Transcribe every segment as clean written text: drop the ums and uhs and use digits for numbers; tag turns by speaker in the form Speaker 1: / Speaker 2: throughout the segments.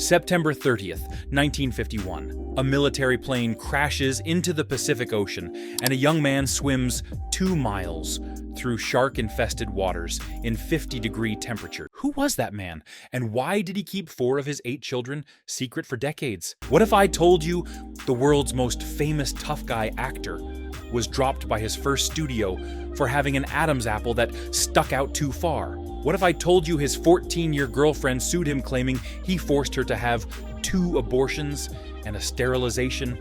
Speaker 1: September 30th, 1951. A military plane crashes into the Pacific Ocean, and a young man swims 2 miles through shark-infested waters in 50-degree temperature. Who was that man, and why did he keep 4 of his 8 children secret for decades? What if I told you the world's most famous tough guy actor was dropped by his first studio for having an Adam's apple that stuck out too far? What if I told you his 14-year girlfriend sued him claiming he forced her to have 2 abortions and a sterilization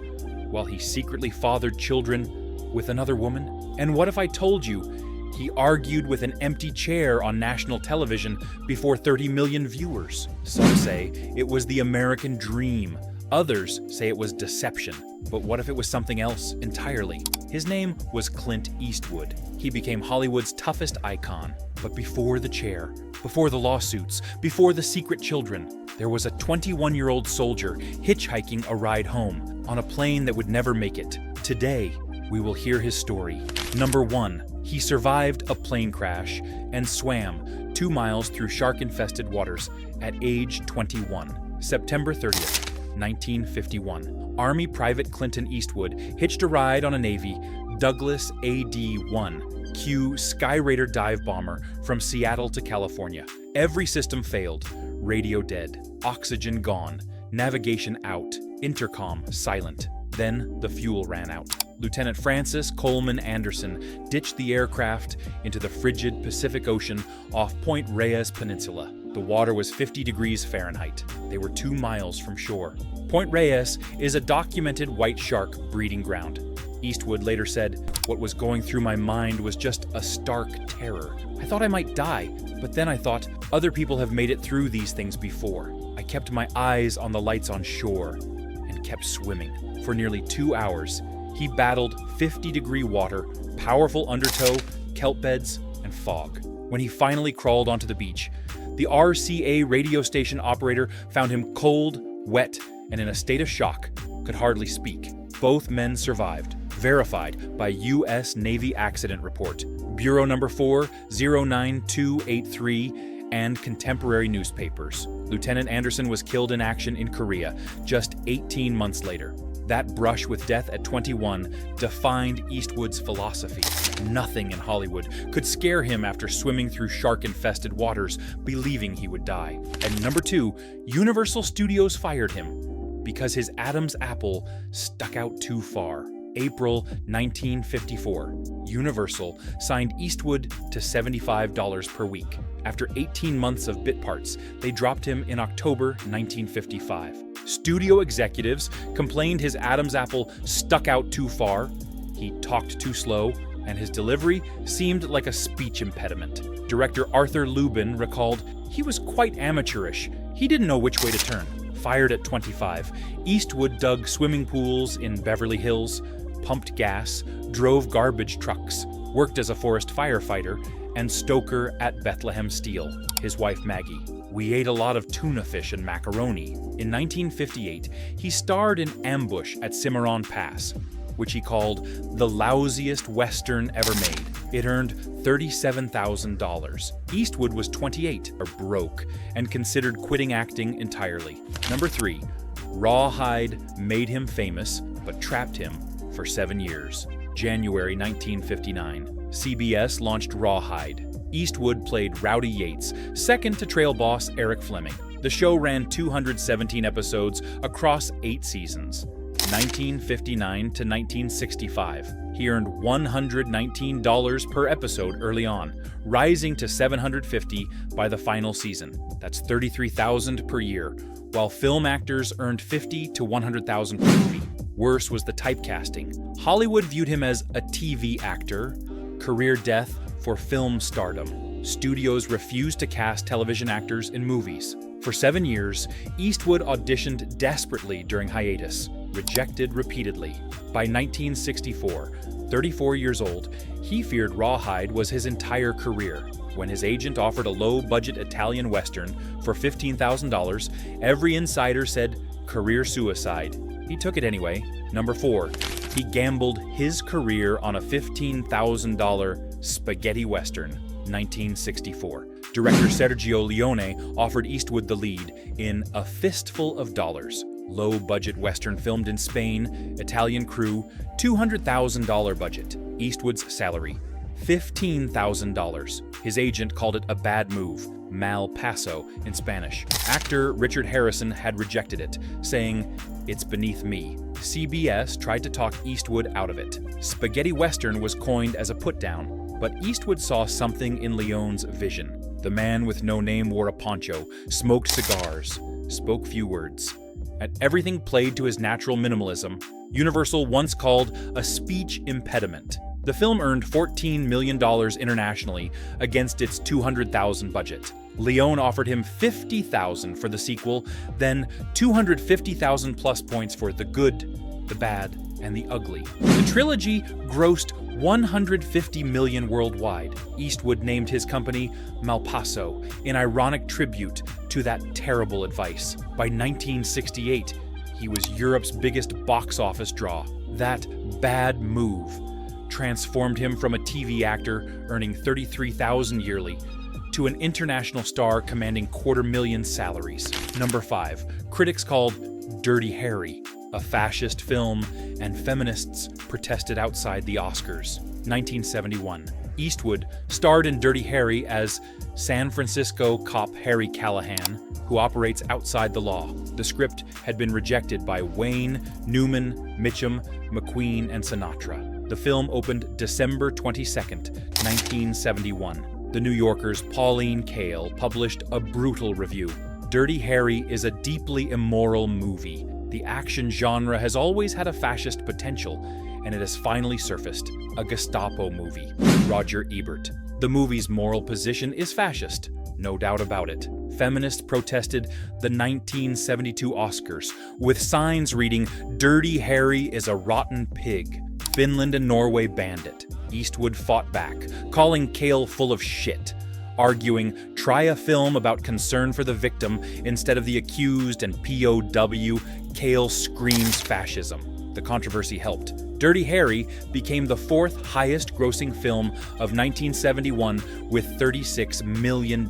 Speaker 1: while he secretly fathered children with another woman? And what if I told you he argued with an empty chair on national television before 30 million viewers? Some say it was the American dream. Others say it was deception. But what if it was something else entirely? His name was Clint Eastwood. He became Hollywood's toughest icon. But before the chair, before the lawsuits, before the secret children, there was a 21-year-old soldier hitchhiking a ride home on a plane that would never make it. Today, we will hear his story. Number 1, he survived a plane crash and swam 2 miles through shark-infested waters at age 21. September 30th, 1951. Army Private Clinton Eastwood hitched a ride on a Navy Douglas AD-1 Q Skyraider dive bomber from Seattle to California. Every system failed. Radio dead. Oxygen gone. Navigation out. Intercom silent. Then the fuel ran out. Lieutenant Francis Coleman Anderson ditched the aircraft into the frigid Pacific Ocean off Point Reyes Peninsula. The water was 50 degrees Fahrenheit. They were 2 miles from shore. Point Reyes is a documented white shark breeding ground. Eastwood later said, "What was going through my mind was just a stark terror. I thought I might die, but then I thought, other people have made it through these things before. I kept my eyes on the lights on shore and kept swimming. For nearly 2 hours, he battled 50-degree water, powerful undertow, kelp beds, and fog. When he finally crawled onto the beach, the RCA radio station operator found him cold, wet, and in a state of shock, could hardly speak. Both men survived, verified by U.S. Navy Accident Report, Bureau Number 409283, and contemporary newspapers. Lieutenant Anderson was killed in action in Korea just 18 months later. That brush with death at 21 defined Eastwood's philosophy. Nothing in Hollywood could scare him after swimming through shark-infested waters, believing he would die. And number 2, Universal Studios fired him because his Adam's apple stuck out too far. April 1954, Universal signed Eastwood to $75 per week. After 18 months of bit parts, they dropped him in October 1955. Studio executives complained his Adam's apple stuck out too far, he talked too slow, and his delivery seemed like a speech impediment. Director Arthur Lubin recalled, "He was quite amateurish. He didn't know which way to turn." Fired at 25, Eastwood dug swimming pools in Beverly Hills, pumped gas, drove garbage trucks, worked as a forest firefighter, and stoker at Bethlehem Steel. His wife Maggie, "We ate a lot of tuna fish and macaroni." In 1958, he starred in Ambush at Cimarron Pass, which he called the lousiest Western ever made. It earned $37,000. Eastwood was 28, or broke, and considered quitting acting entirely. Number 3, Rawhide made him famous, but trapped him for 7 years. January 1959, CBS launched Rawhide. Eastwood played Rowdy Yates, second to trail boss Eric Fleming. The show ran 217 episodes across 8 seasons. 1959 to 1965. He earned $119 per episode early on, rising to $750 by the final season. That's $33,000 per year, while film actors earned $50,000 to $100,000 per movie. Worse was the typecasting. Hollywood viewed him as a TV actor, career death for film stardom. Studios refused to cast television actors in movies. For 7 years, Eastwood auditioned desperately during hiatus, rejected repeatedly. By 1964, 34 years old, he feared Rawhide was his entire career. When his agent offered a low-budget Italian Western for $15,000, every insider said, "Career suicide." He took it anyway. Number 4, he gambled his career on a $15,000 spaghetti Western, 1964. Director Sergio Leone offered Eastwood the lead in A Fistful of Dollars. Low-budget Western filmed in Spain, Italian crew, $200,000 budget. Eastwood's salary, $15,000. His agent called it a bad move, mal paso in Spanish. Actor Richard Harrison had rejected it, saying, "It's beneath me." CBS tried to talk Eastwood out of it. Spaghetti Western was coined as a put-down, but Eastwood saw something in Leone's vision. The man with no name wore a poncho, smoked cigars, spoke few words. And everything played to his natural minimalism, Universal once called a speech impediment. The film earned $14 million internationally against its $200,000 budget. Leone offered him $50,000 for the sequel, then $250,000 plus points for The Good, The Bad, and The Ugly. The trilogy grossed $150 million worldwide. Eastwood named his company Malpaso, in ironic tribute to that terrible advice. By 1968, he was Europe's biggest box office draw. That bad move transformed him from a TV actor earning $33,000 yearly to an international star commanding $250,000 salaries. Number 5, critics called Dirty Harry a fascist film, and feminists protested outside the Oscars. 1971. Eastwood starred in Dirty Harry as San Francisco cop Harry Callahan, who operates outside the law. The script had been rejected by Wayne, Newman, Mitchum, McQueen, and Sinatra. The film opened December 22, 1971. The New Yorker's Pauline Kael published a brutal review. Dirty Harry is a deeply immoral movie. The action genre has always had a fascist potential, and it has finally surfaced, a Gestapo movie. Roger Ebert. The movie's moral position is fascist, no doubt about it. Feminists protested the 1972 Oscars with signs reading, "Dirty Harry is a rotten pig." Finland and Norway banned it. Eastwood fought back, calling Kael full of shit, arguing, try a film about concern for the victim instead of the accused and POW. Kael screams fascism. The controversy helped. Dirty Harry became the fourth highest grossing film of 1971 with $36 million.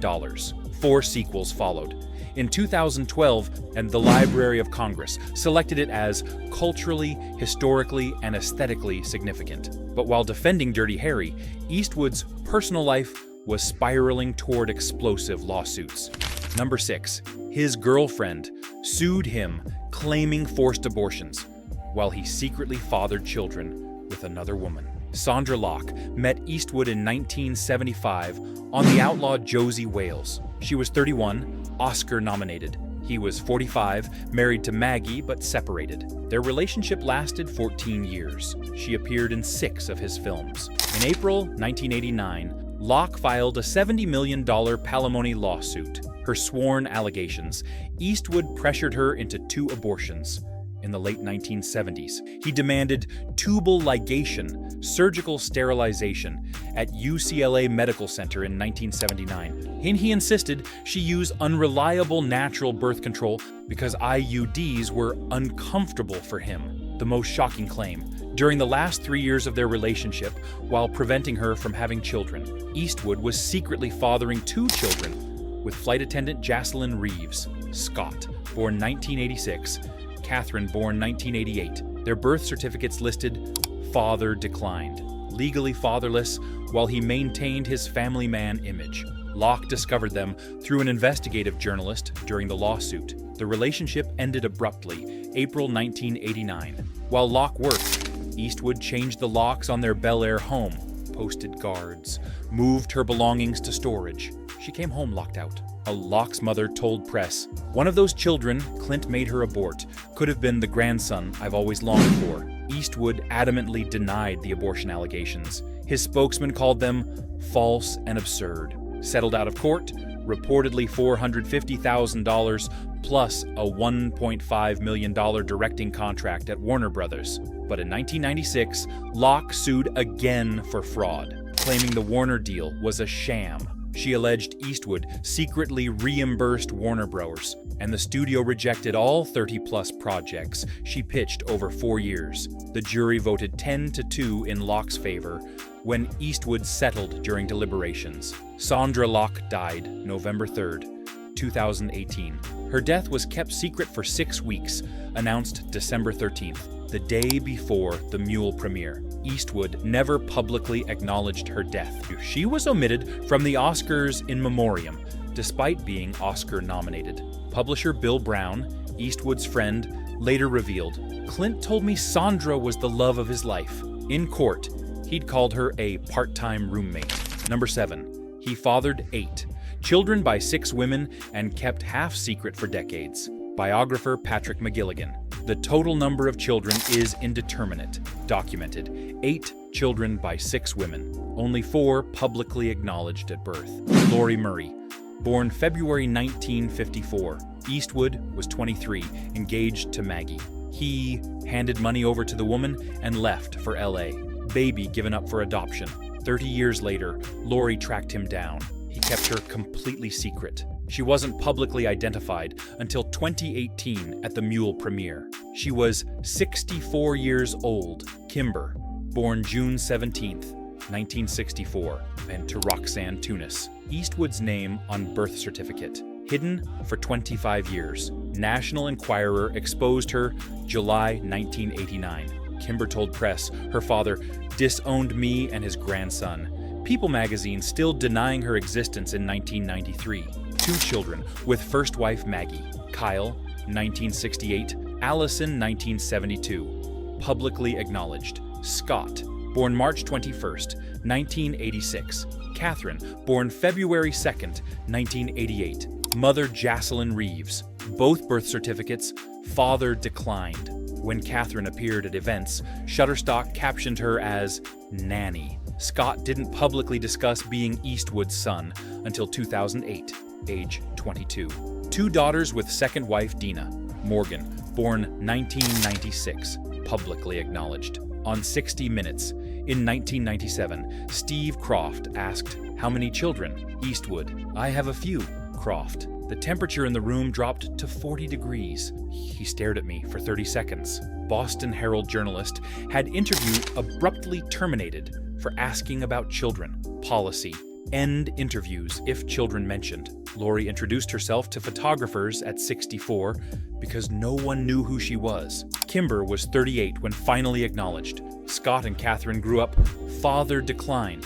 Speaker 1: 4 sequels followed. In 2012, and the Library of Congress selected it as culturally, historically, and aesthetically significant. But while defending Dirty Harry, Eastwood's personal life was spiraling toward explosive lawsuits. Number 6. His girlfriend sued him, claiming forced abortions, while he secretly fathered children with another woman. Sandra Locke met Eastwood in 1975 on The Outlaw Josie Wales. She was 31, Oscar-nominated. He was 45, married to Maggie, but separated. Their relationship lasted 14 years. She appeared in 6 of his films. In April 1989, Locke filed a $70 million palimony lawsuit. Her sworn allegations, Eastwood pressured her into 2 abortions. In the late 1970s, he demanded tubal ligation, surgical sterilization, at UCLA Medical Center in 1979. And he insisted she use unreliable natural birth control because IUDs were uncomfortable for him. The most shocking claim, during the last 3 years of their relationship, while preventing her from having children, Eastwood was secretly fathering 2 children with flight attendant Jocelyn Reeves, Scott, born 1986, Catherine, born 1988. Their birth certificates listed father declined, legally fatherless, while he maintained his family man image. Locke discovered them through an investigative journalist during the lawsuit. The relationship ended abruptly, April 1989. While Locke worked, Eastwood changed the locks on their Bel Air home, posted guards, moved her belongings to storage. She came home locked out. A Locke's mother told press, "One of those children Clint made her abort could have been the grandson I've always longed for." Eastwood adamantly denied the abortion allegations. His spokesman called them false and absurd. Settled out of court, reportedly $450,000 plus a $1.5 million directing contract at Warner Brothers. But in 1996, Locke sued again for fraud, claiming the Warner deal was a sham. She alleged Eastwood secretly reimbursed Warner Bros. and the studio rejected all 30-plus projects she pitched over 4 years. The jury voted 10-2 in Locke's favor when Eastwood settled during deliberations. Sandra Locke died November 3rd, 2018. Her death was kept secret for 6 weeks, announced December 13th, the day before the Mule premiere. Eastwood never publicly acknowledged her death. She was omitted from the Oscars in memoriam, despite being Oscar-nominated. Publisher Bill Brown, Eastwood's friend, later revealed, "Clint told me Sandra was the love of his life. In court, he'd called her a part-time roommate." Number 7. He fathered 8 children by 6 women and kept half secret for decades. Biographer Patrick McGilligan. The total number of children is indeterminate. Documented. 8 children by 6 women. Only 4 publicly acknowledged at birth. Laurie Murray. Born February 1954. Eastwood was 23, engaged to Maggie. He handed money over to the woman and left for LA. Baby given up for adoption. 30 years later, Laurie tracked him down. He kept her completely secret. She wasn't publicly identified until 2018 at the Mule premiere. She was 64 years old. Kimber, born June 17th, 1964, and to Roxanne Tunis. Eastwood's name on birth certificate. Hidden for 25 years. National Enquirer exposed her July 1989. Kimber told press her father disowned me and his grandson. People magazine still denying her existence in 1993. 2 children with first wife Maggie. Kyle, 1968. Allison, 1972. Publicly acknowledged. Scott, born March 21st, 1986. Catherine, born February 2nd, 1988. Mother Jocelyn Reeves. Both birth certificates, father declined. When Catherine appeared at events, Shutterstock captioned her as Nanny. Scott didn't publicly discuss being Eastwood's son until 2008, age 22. 2 daughters with second wife Dina. Morgan, born 1996, publicly acknowledged. On 60 Minutes, in 1997, Steve Croft asked, "How many children?" Eastwood, "I have a few." Croft, "The temperature in the room dropped to 40 degrees. He stared at me for 30 seconds. Boston Herald journalist had interview abruptly terminated for asking about children. Policy. End interviews if children mentioned. Laurie introduced herself to photographers at 64 because no one knew who she was. Kimber was 38 when finally acknowledged. Scott and Catherine grew up father decline,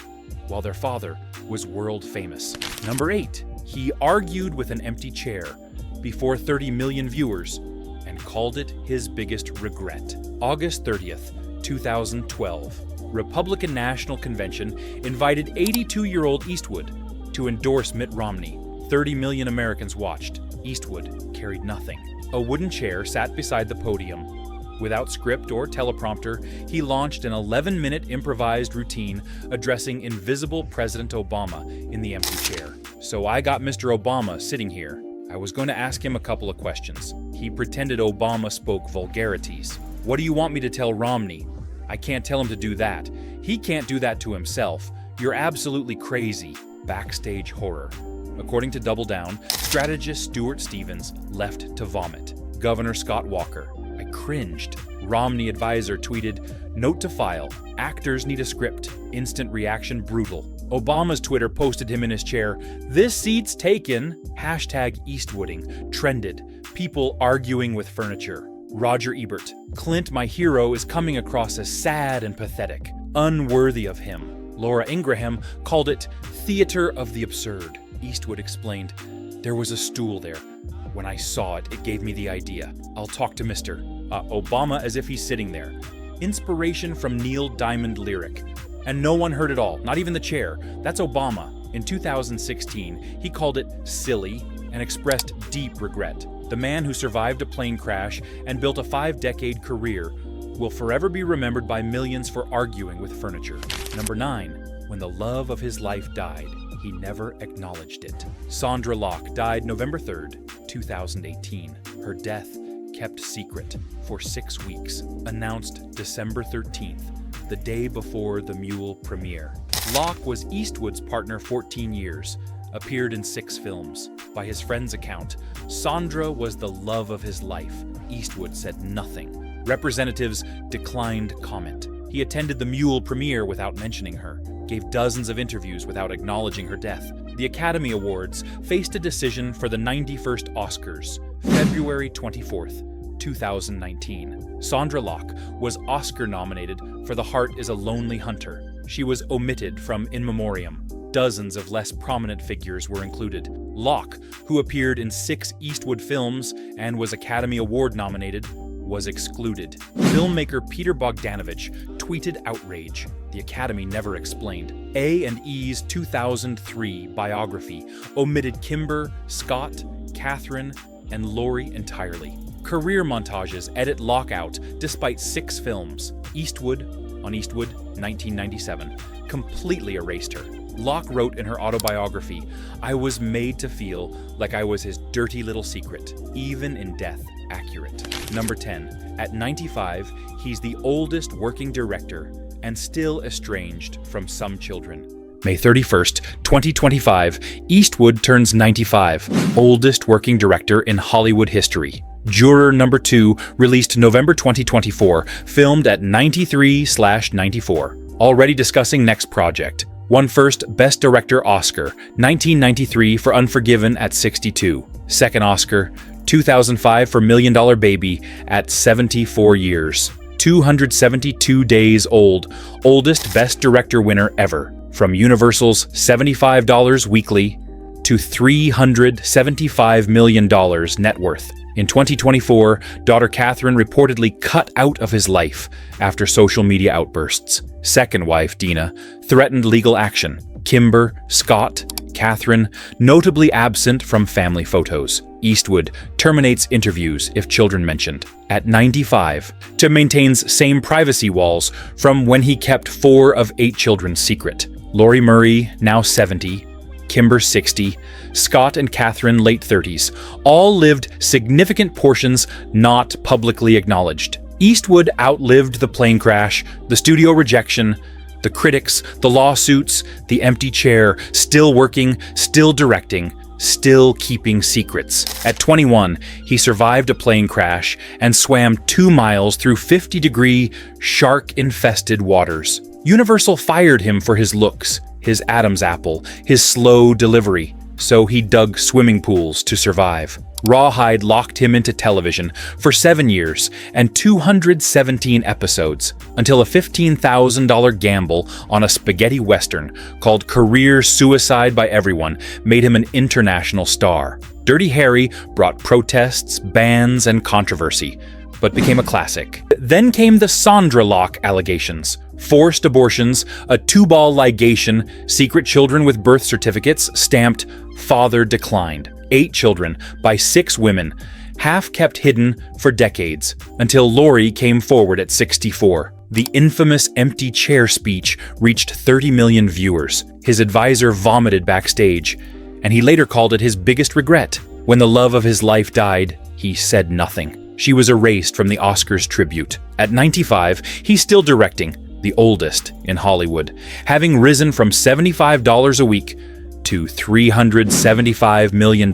Speaker 1: while their father was world famous. Number 8. He argued with an empty chair before 30 million viewers and called it his biggest regret. August 30th, 2012. Republican National Convention invited 82-year-old Eastwood to endorse Mitt Romney. 30 million Americans watched. Eastwood carried nothing. A wooden chair sat beside the podium. Without script or teleprompter, he launched an 11-minute improvised routine addressing invisible President Obama in the empty chair. "So I got Mr. Obama sitting here. I was going to ask him a couple of questions. He pretended Obama spoke vulgarities. What do you want me to tell Romney? I can't tell him to do that. He can't do that to himself. You're absolutely crazy." Backstage horror. According to Double Down, strategist Stuart Stevens left to vomit. Governor Scott Walker, "I cringed." Romney advisor tweeted, "Note to file, actors need a script. Instant reaction brutal." Obama's Twitter posted him in his chair. "This seat's taken." #Eastwooding trended. People arguing with furniture. Roger Ebert, "Clint, my hero, is coming across as sad and pathetic, unworthy of him." Laura Ingraham called it theater of the absurd. Eastwood explained, "There was a stool there. When I saw it, it gave me the idea. I'll talk to Mr. Obama as if he's sitting there." Inspiration from Neil Diamond lyric. And no one heard it all, not even the chair. That's Obama. In 2016, he called it silly and expressed deep regret. The man who survived a plane crash and built a 5-decade career will forever be remembered by millions for arguing with furniture. Number 9. When the love of his life died, he never acknowledged it. Sandra Locke died November 3rd, 2018. Her death kept secret for 6 weeks, announced December 13th, the day before the Mule premiere. Locke was Eastwood's partner 14 years, appeared in 6 films. By his friend's account, Sandra was the love of his life. Eastwood said nothing. Representatives declined comment. He attended the Mule premiere without mentioning her, gave dozens of interviews without acknowledging her death. The Academy Awards faced a decision for the 91st Oscars, February 24th, 2019. Sandra Locke was Oscar-nominated for The Heart is a Lonely Hunter. She was omitted from In Memoriam. Dozens of less prominent figures were included. Locke, who appeared in 6 Eastwood films and was Academy Award nominated, was excluded. Filmmaker Peter Bogdanovich tweeted outrage. The Academy never explained. A&E's 2003 biography omitted Kimber, Scott, Catherine, and Laurie entirely. Career montages edit Locke out despite 6 films. Eastwood, on Eastwood, 1997, completely erased her. Locke wrote in her autobiography, "I was made to feel like I was his dirty little secret, even in death accurate." Number 10. At 95, he's the oldest working director and still estranged from some children. May 31st, 2025, Eastwood turns 95, oldest working director in Hollywood history. Juror Number 2, released November 2024, filmed at 93/94. Already discussing next project. Won first Best Director Oscar, 1993 for Unforgiven at 62. Second Oscar, 2005 for $1 Million Baby at 74 years. 272 days old, oldest Best Director winner ever. From Universal's $75 weekly to $375 million net worth. In 2024, daughter Catherine reportedly cut out of his life after social media outbursts. Second wife, Dina, threatened legal action. Kimber, Scott, Catherine, notably absent from family photos. Eastwood terminates interviews if children mentioned. At 95, to maintains same privacy walls from when he kept 4 of 8 children secret. Laurie Murray, now 70, Kimber 60, Scott and Catherine late 30s, all lived significant portions not publicly acknowledged. Eastwood outlived the plane crash, the studio rejection, the critics, the lawsuits, the empty chair, still working, still directing, still keeping secrets. At 21, he survived a plane crash and swam 2 miles through 50-degree, shark-infested waters. Universal fired him for his looks, his Adam's apple, his slow delivery, so he dug swimming pools to survive. Rawhide locked him into television for 7 years and 217 episodes, until a $15,000 gamble on a spaghetti western called Career Suicide by Everyone made him an international star. Dirty Harry brought protests, bans, and controversy, but became a classic. Then came the Sandra Locke allegations. Forced abortions, a 2-ball ligation, secret children with birth certificates stamped "father declined." 8 children by 6 women, half kept hidden for decades, until Laurie came forward at 64. The infamous empty chair speech reached 30 million viewers. His advisor vomited backstage, and he later called it his biggest regret. When the love of his life died, he said nothing. She was erased from the Oscars tribute. At 95, he's still directing, the oldest in Hollywood, having risen from $75 a week to $375 million.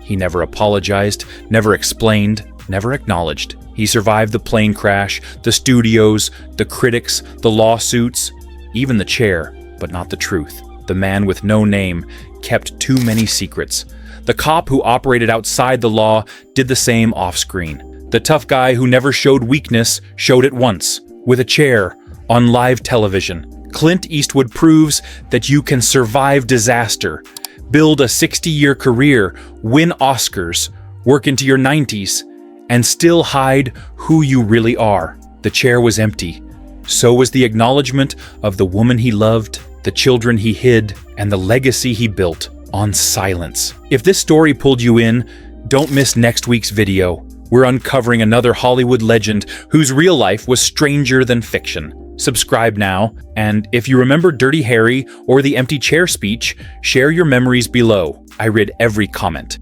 Speaker 1: He never apologized, never explained, never acknowledged. He survived the plane crash, the studios, the critics, the lawsuits, even the chair, but not the truth. The man with no name kept too many secrets. The cop who operated outside the law did the same off-screen. The tough guy who never showed weakness showed it once, with a chair, on live television. Clint Eastwood proves that you can survive disaster, build a 60-year career, win Oscars, work into your 90s, and still hide who you really are. The chair was empty. So was the acknowledgement of the woman he loved, the children he hid, and the legacy he built on silence. If this story pulled you in, don't miss next week's video. We're uncovering another Hollywood legend whose real life was stranger than fiction. Subscribe now, and if you remember Dirty Harry or the empty chair speech, share your memories below. I read every comment.